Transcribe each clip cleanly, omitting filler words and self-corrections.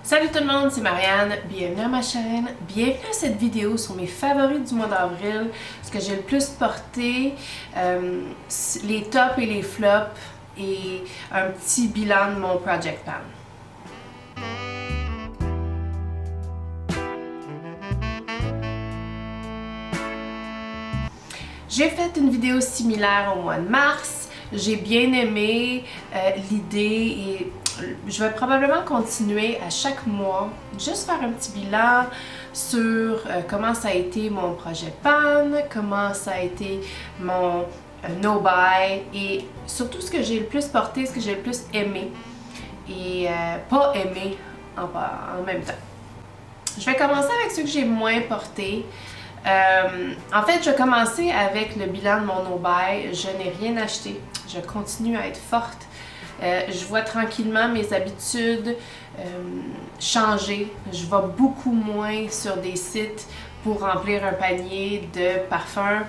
Salut tout le monde, c'est Marianne, bienvenue à ma chaîne, bienvenue à cette vidéo sur mes favoris du mois d'avril, ce que j'ai le plus porté, les tops et les flops et un petit bilan de mon Project Pan. J'ai fait une vidéo similaire au mois de mars, j'ai bien aimé l'idée et je vais probablement continuer à chaque mois, juste faire un petit bilan sur comment ça a été mon projet Pan, comment ça a été mon no-buy et surtout ce que j'ai le plus porté, ce que j'ai le plus aimé et pas aimé en même temps. Je vais commencer avec ceux que j'ai moins portés. En fait, je vais commencer avec le bilan de mon no-buy. Je n'ai rien acheté. Je continue à être forte. Je vois tranquillement mes habitudes changer. Je vais beaucoup moins sur des sites pour remplir un panier de parfums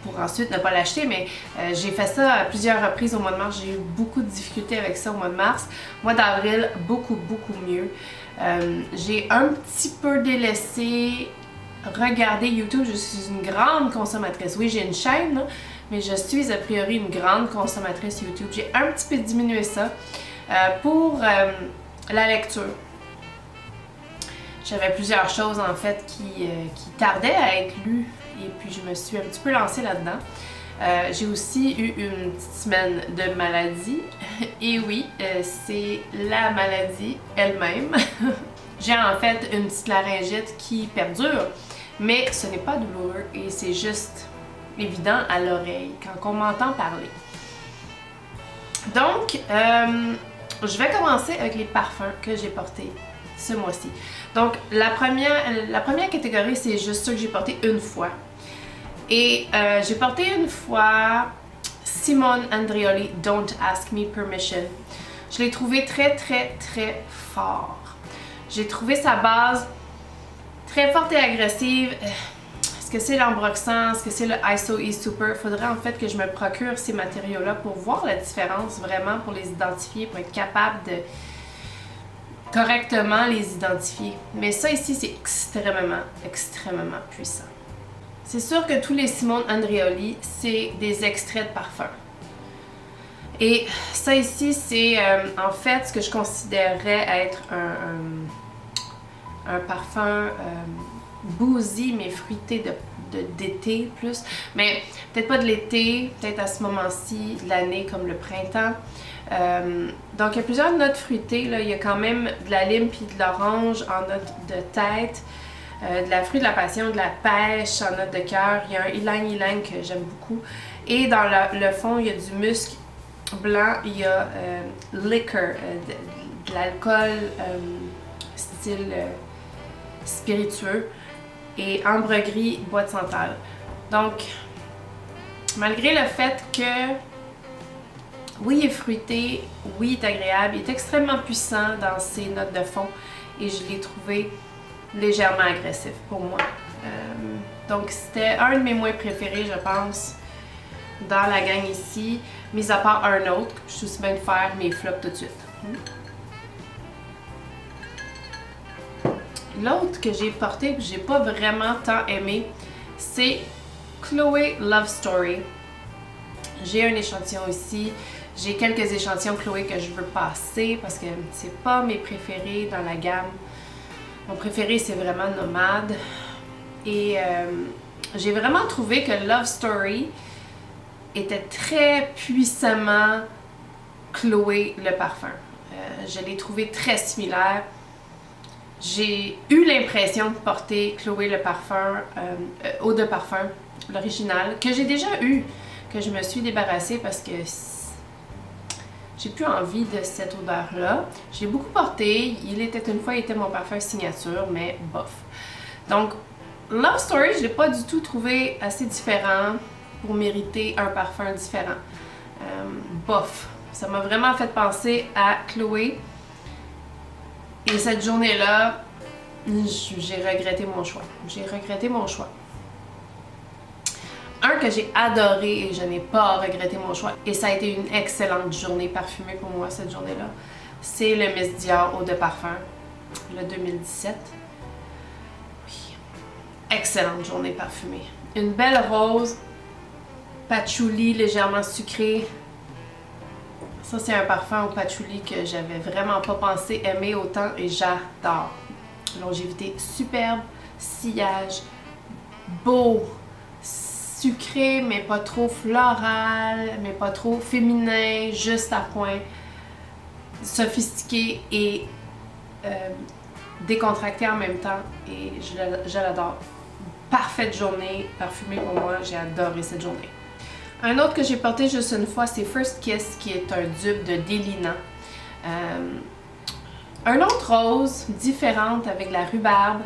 pour ensuite ne pas l'acheter, mais j'ai fait ça à plusieurs reprises au mois de mars. J'ai eu beaucoup de difficultés avec ça au mois de mars. Mois d'avril, beaucoup mieux. J'ai un petit peu délaissé regarder YouTube. Je suis une grande consommatrice. Oui, j'ai une chaîne, là, mais je suis a priori une grande consommatrice YouTube. J'ai un petit peu diminué ça pour la lecture. J'avais plusieurs choses en fait qui tardaient à être lues et puis je me suis un petit peu lancée là-dedans. J'ai aussi eu une petite semaine de maladie et oui, c'est la maladie elle-même. J'ai en fait une petite laryngite qui perdure, mais ce n'est pas douloureux et c'est juste évident à l'oreille quand on m'entend parler. Donc, je vais commencer avec les parfums que j'ai portés ce mois-ci. Donc, la première catégorie, c'est juste ceux que j'ai portés une fois. Et j'ai porté une fois Simone Andreoli Don't Ask Me Permission. Je l'ai trouvé très fort. J'ai trouvé sa base très forte et agressive. Est-ce que c'est l'ambroxan? Est-ce que c'est le ISO E Super? Il faudrait en fait que je me procure ces matériaux-là pour voir la différence vraiment, pour les identifier, pour être capable de correctement les identifier. Mais ça ici, c'est extrêmement puissant. C'est sûr que tous les Simone Andreoli, c'est des extraits de parfum. Et ça ici, c'est en fait ce que je considérerais être un parfum boozy, mais fruité d'été plus. Mais peut-être pas de l'été, peut-être à ce moment-ci de l'année comme le printemps. Donc il y a plusieurs notes fruitées. Là. Il y a quand même de la lime puis de l'orange en note de tête. De la fruit de la passion, de la pêche en note de cœur. Il y a un ylang-ylang que j'aime beaucoup. Et dans le fond, il y a du musc blanc. Il y a liquor, de l'alcool style spiritueux. Et ambre gris, bois de santal. Donc, malgré le fait que, oui, il est fruité, oui, il est agréable, il est extrêmement puissant dans ses notes de fond. Et je l'ai trouvé légèrement agressif pour moi. Donc c'était un de mes moins préférés, je pense, dans la gang ici, mis à part un autre. Je suis aussi bien de faire mes flops tout de suite. L'autre que j'ai porté et que j'ai pas vraiment tant aimé, c'est Chloé Love Story. J'ai un échantillon ici. J'ai quelques échantillons Chloé que je veux passer parce que c'est pas mes préférés dans la gamme. Mon préféré, c'est vraiment Nomade. Et j'ai vraiment trouvé que Love Story était très puissamment Chloé le parfum. Je l'ai trouvé très similaire. J'ai eu l'impression de porter Chloé le parfum, eau de parfum, l'original, que j'ai déjà eu, que je me suis débarrassée parce que j'ai plus envie de cette odeur-là. J'ai beaucoup porté. Il était une fois, il était mon parfum signature, mais bof. Donc, Love Story, je l'ai pas du tout trouvé assez différent pour mériter un parfum différent. Bof. Ça m'a vraiment fait penser à Chloé. Et cette journée-là, j'ai regretté mon choix. Un que j'ai adoré et je n'ai pas regretté mon choix, et ça a été une excellente journée parfumée pour moi cette journée-là, c'est le Miss Dior eau de parfum. le 2017. Oui. Excellente journée parfumée. Une belle rose, patchouli légèrement sucré. Ça, c'est un parfum au patchouli que j'avais vraiment pas pensé aimer autant et j'adore. Longévité superbe, sillage, beau, sucré mais pas trop floral, mais pas trop féminin, juste à point, sophistiqué et décontracté en même temps et je l'adore. Parfaite journée parfumée pour moi, j'ai adoré cette journée. Un autre que j'ai porté juste une fois, c'est First Kiss, qui est un dupe de Delina. Un autre rose, différente, avec la rhubarbe,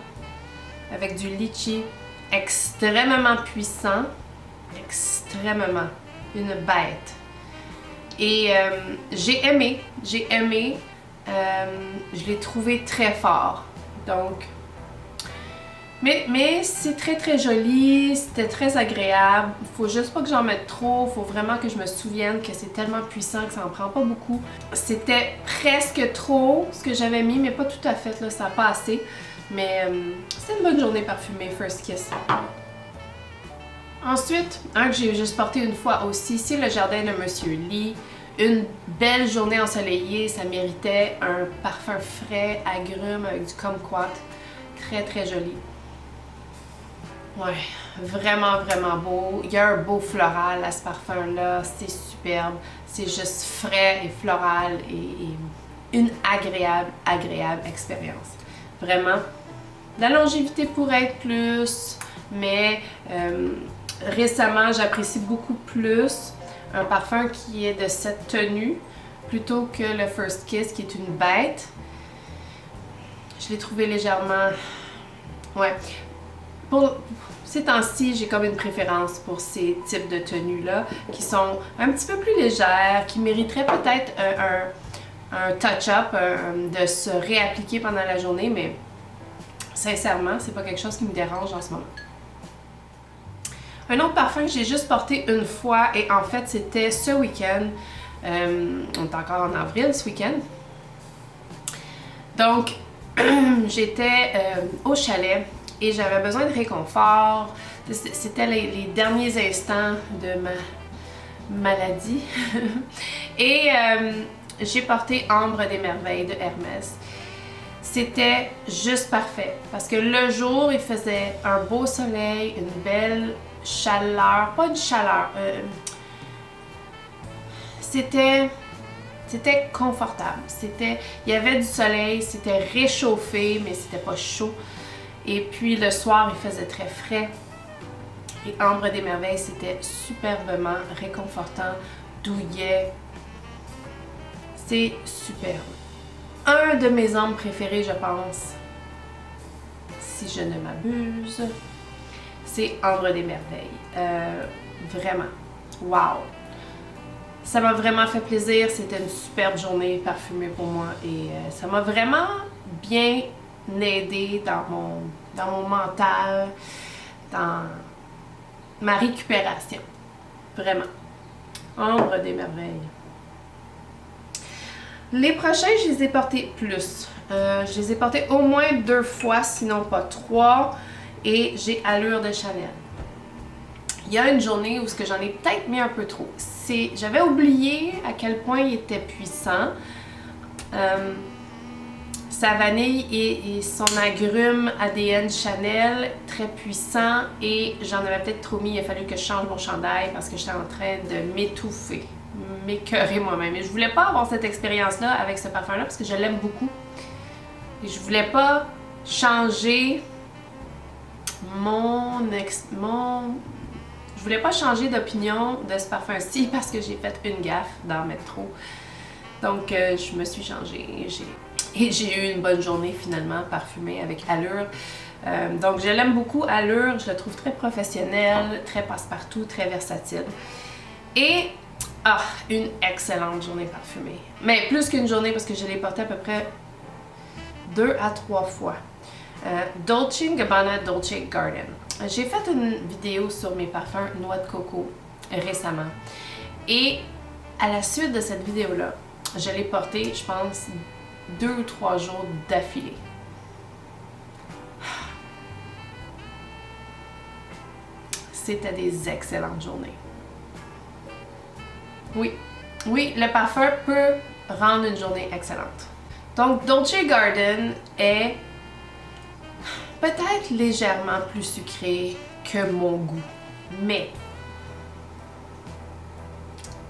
avec du litchi, extrêmement puissant, extrêmement, une bête. Et j'ai aimé, je l'ai trouvé très fort, donc... Mais c'est très joli, c'était très agréable. Faut juste pas que j'en mette trop, faut vraiment que je me souvienne que c'est tellement puissant que ça en prend pas beaucoup. C'était presque trop ce que j'avais mis, mais pas tout à fait, là, ça n'a pas assez. Mais c'était une bonne journée parfumée, First Kiss. Ensuite, un que j'ai juste porté une fois aussi, c'est le Jardin de Monsieur Lee. Une belle journée ensoleillée, ça méritait un parfum frais, agrumes avec du kumquat. Très joli. Ouais, vraiment beau. Il y a un beau floral à ce parfum-là, c'est superbe. C'est juste frais et floral et une agréable expérience. Vraiment. La longévité pourrait être plus, mais récemment, j'apprécie beaucoup plus un parfum qui est de cette tenue plutôt que le First Kiss qui est une bête. Je l'ai trouvé légèrement... Ouais. Pour ces temps-ci, j'ai comme une préférence pour ces types de tenues-là qui sont un petit peu plus légères, qui mériteraient peut-être un touch-up, de se réappliquer pendant la journée, mais sincèrement, c'est pas quelque chose qui me dérange en ce moment. Un autre parfum que j'ai juste porté une fois, et en fait, c'était ce week-end. On est encore en avril ce week-end. Donc, j'étais au chalet. Et j'avais besoin de réconfort. C'était les derniers instants de ma maladie. Et j'ai porté Ambre des Merveilles de Hermès. C'était juste parfait. Parce que le jour, il faisait un beau soleil, une belle chaleur. Pas une chaleur. C'était confortable. Il y avait du soleil, c'était réchauffé, mais c'était pas chaud. Et puis le soir, il faisait très frais. Et Ambre des Merveilles, c'était superbement réconfortant, douillet. C'est superbe. Un de mes ombres préférés, je pense, si je ne m'abuse, c'est Ambre des Merveilles. Vraiment. Wow! Ça m'a vraiment fait plaisir. C'était une superbe journée parfumée pour moi. Et ça m'a vraiment bien aidé dans mon mental, dans ma récupération. Vraiment. Ambre des Merveilles. Les prochains, je les ai portés plus. Je les ai portés au moins 2 fois, sinon pas 3. Et j'ai Allure de Chanel. Il y a une journée où j'en ai peut-être mis un peu trop. J'avais oublié à quel point il était puissant. Sa vanille et son agrume ADN Chanel, très puissant, et j'en avais peut-être trop mis. Il a fallu que je change mon chandail parce que j'étais en train de m'étouffer, m'écœurer moi-même. Et je voulais pas avoir cette expérience-là avec ce parfum-là parce que je l'aime beaucoup. Et je voulais pas changer je voulais pas changer d'opinion de ce parfum-ci parce que j'ai fait une gaffe d'en mettre trop. Donc je me suis changée. Et j'ai eu une bonne journée finalement parfumée avec Allure. Donc je l'aime beaucoup, Allure. Je le trouve très professionnel, très passe-partout, très versatile. Et une excellente journée parfumée. Mais plus qu'une journée parce que je l'ai porté à peu près 2 à 3 fois. Dolce & Gabbana Dolce Garden. J'ai fait une vidéo sur mes parfums noix de coco récemment. Et à la suite de cette vidéo-là, je l'ai porté, je pense, 2 ou 3 jours d'affilée. c'était des excellentes journées. Oui, oui, le parfum peut rendre une journée excellente. Donc, Dolce Garden est peut-être légèrement plus sucré que mon goût, mais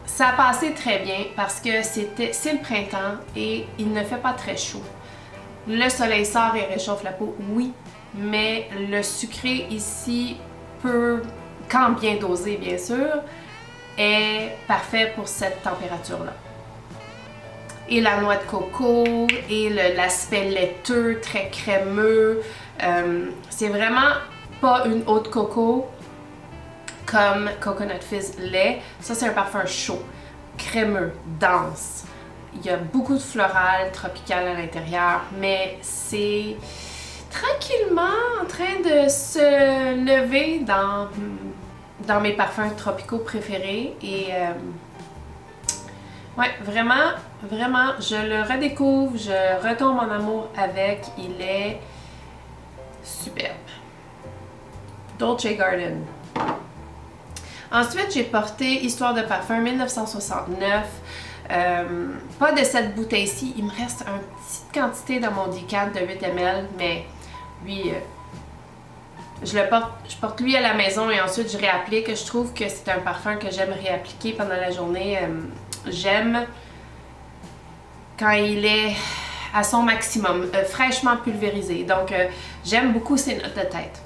ça a passé très bien parce que c'est le printemps et il ne fait pas très chaud. Le soleil sort et réchauffe la peau, oui, mais le sucré ici peut, quand bien dosé bien sûr, est parfait pour cette température-là. Et la noix de coco et l'aspect laiteux, très crémeux, c'est vraiment pas une eau de coco comme Coconut Fizz l'est. Ça, c'est un parfum chaud, crémeux, dense. Il y a beaucoup de floral, tropical à l'intérieur, mais c'est tranquillement en train de se lever dans mes parfums tropicaux préférés. Et ouais, vraiment, vraiment, je le redécouvre, je retombe en amour avec. Il est superbe. Dolce Garden. Ensuite, j'ai porté Histoire de parfum 1969. Pas de cette bouteille-ci. Il me reste une petite quantité dans mon décan de 8 ml, mais lui, je porte lui à la maison et ensuite je réapplique. Je trouve que c'est un parfum que j'aime réappliquer pendant la journée. J'aime quand il est à son maximum, fraîchement pulvérisé. Donc, j'aime beaucoup ses notes de tête.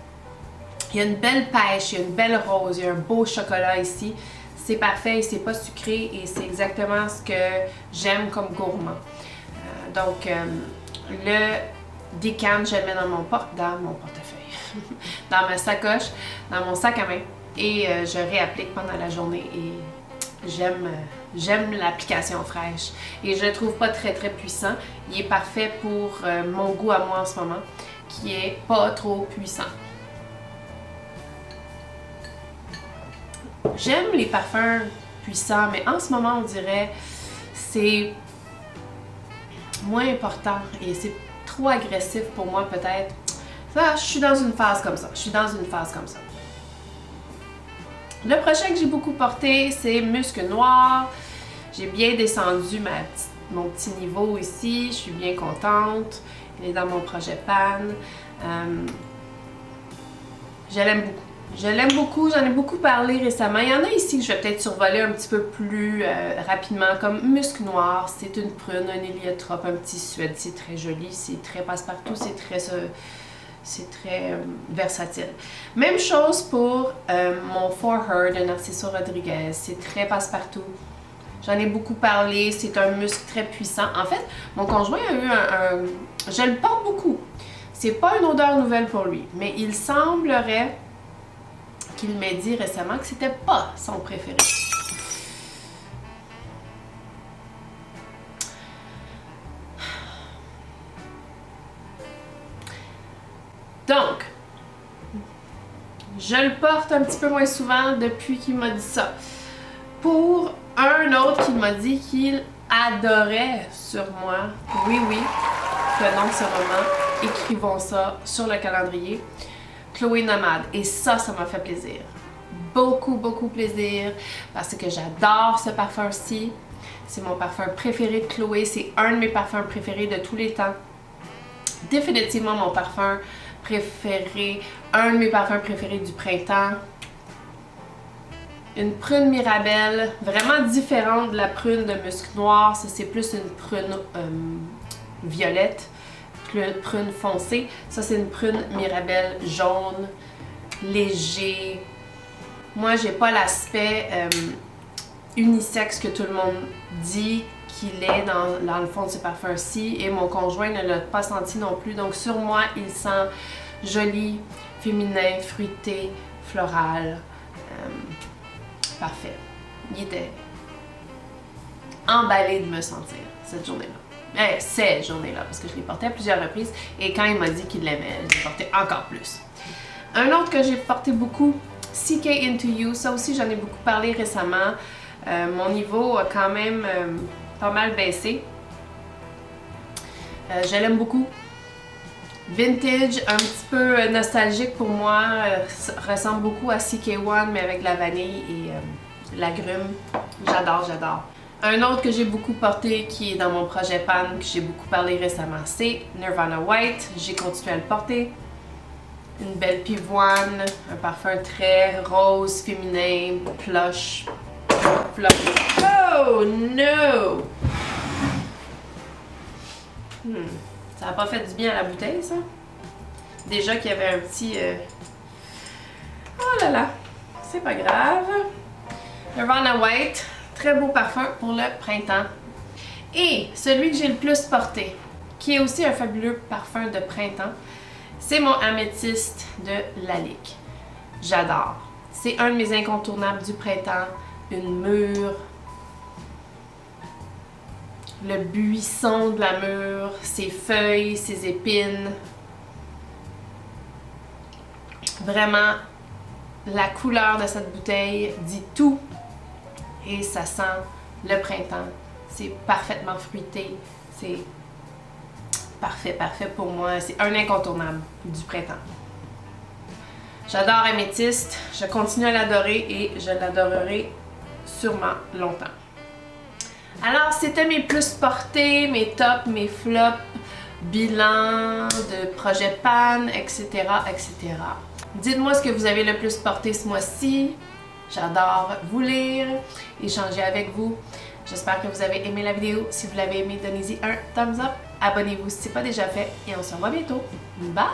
Il y a une belle pêche, il y a une belle rose, il y a un beau chocolat ici. C'est parfait, c'est pas sucré et c'est exactement ce que j'aime comme gourmand. Donc, le décan, je le mets dans mon portefeuille, dans ma sacoche, dans mon sac à main et je réapplique pendant la journée et j'aime l'application fraîche et je le trouve pas très puissant. Il est parfait pour mon goût à moi en ce moment, qui est pas trop puissant. J'aime les parfums puissants, mais en ce moment, on dirait c'est moins important et c'est trop agressif pour moi peut-être. Ça, je suis dans une phase comme ça. Le prochain que j'ai beaucoup porté, c'est Musc Noir. J'ai bien descendu mon petit niveau ici. Je suis bien contente. Il est dans mon projet Pan. Je l'aime beaucoup. Je l'aime beaucoup, j'en ai beaucoup parlé récemment. Il y en a ici que je vais peut-être survoler un petit peu plus rapidement, comme Musc Noir. C'est une prune, un héliotrope, un petit suède. C'est très joli, c'est très passe-partout, c'est très versatile. Même chose pour mon For Her de Narciso Rodriguez. C'est très passe-partout. J'en ai beaucoup parlé, c'est un musc très puissant. En fait, mon conjoint a eu je le porte beaucoup. C'est pas une odeur nouvelle pour lui, mais il semblerait qu'il m'ait dit récemment que c'était pas son préféré. Donc, je le porte un petit peu moins souvent depuis qu'il m'a dit ça. Pour un autre qui m'a dit qu'il adorait sur moi, oui, prenons ce moment, écrivons ça sur le calendrier. Chloé Nomade. Et ça m'a fait plaisir. Beaucoup plaisir parce que j'adore ce parfum-ci. C'est mon parfum préféré de Chloé. C'est un de mes parfums préférés de tous les temps. Définitivement mon parfum préféré. Un de mes parfums préférés du printemps. Une prune Mirabelle, vraiment différente de la prune de Musc Noir. Ça, c'est plus une prune violette. Prune foncée. Ça, c'est une prune Mirabelle jaune, léger. Moi, j'ai pas l'aspect unisexe que tout le monde dit qu'il est dans le fond de ce parfum-ci. Et mon conjoint ne l'a pas senti non plus. Donc, sur moi, il sent joli, féminin, fruité, floral. Parfait. Il était emballé de me sentir cette journée-là. Cette journée-là, parce que je l'ai porté à plusieurs reprises et quand il m'a dit qu'il l'aimait, je l'ai porté encore plus. Un autre que j'ai porté beaucoup, CK Into You, ça aussi j'en ai beaucoup parlé récemment. Mon niveau a quand même pas mal baissé. Je l'aime beaucoup. vintage, un petit peu nostalgique pour moi. Ça ressemble beaucoup à CK1 mais avec de la vanille et l'agrumes. J'adore, j'adore. Un autre que j'ai beaucoup porté qui est dans mon projet Pan, que j'ai beaucoup parlé récemment, c'est Nirvana White. J'ai continué à le porter. Une belle pivoine, un parfum très rose, féminin, plush. Oh no! Ça n'a pas fait du bien à la bouteille, ça. Déjà qu'il y avait un petit... Oh là là! C'est pas grave. Nirvana White, très beau parfum pour le printemps. Et celui que j'ai le plus porté, qui est aussi un fabuleux parfum de printemps, c'est mon améthyste de Lalique. J'adore. C'est un de mes incontournables du printemps. Une mûre. Le buisson de la mûre, ses feuilles, ses épines. Vraiment, la couleur de cette bouteille dit tout. Et ça sent le printemps. C'est parfaitement fruité. C'est parfait, parfait pour moi. C'est un incontournable du printemps. J'adore Améthyste. Je continue à l'adorer et je l'adorerai sûrement longtemps. Alors, c'était mes plus portés, mes tops, mes flops, bilan de projet Pan, etc., etc. Dites-moi ce que vous avez le plus porté ce mois-ci. J'adore vous lire, échanger avec vous. J'espère que vous avez aimé la vidéo. Si vous l'avez aimé, donnez-y un thumbs up. Abonnez-vous si ce n'est pas déjà fait et on se revoit bientôt. Bye!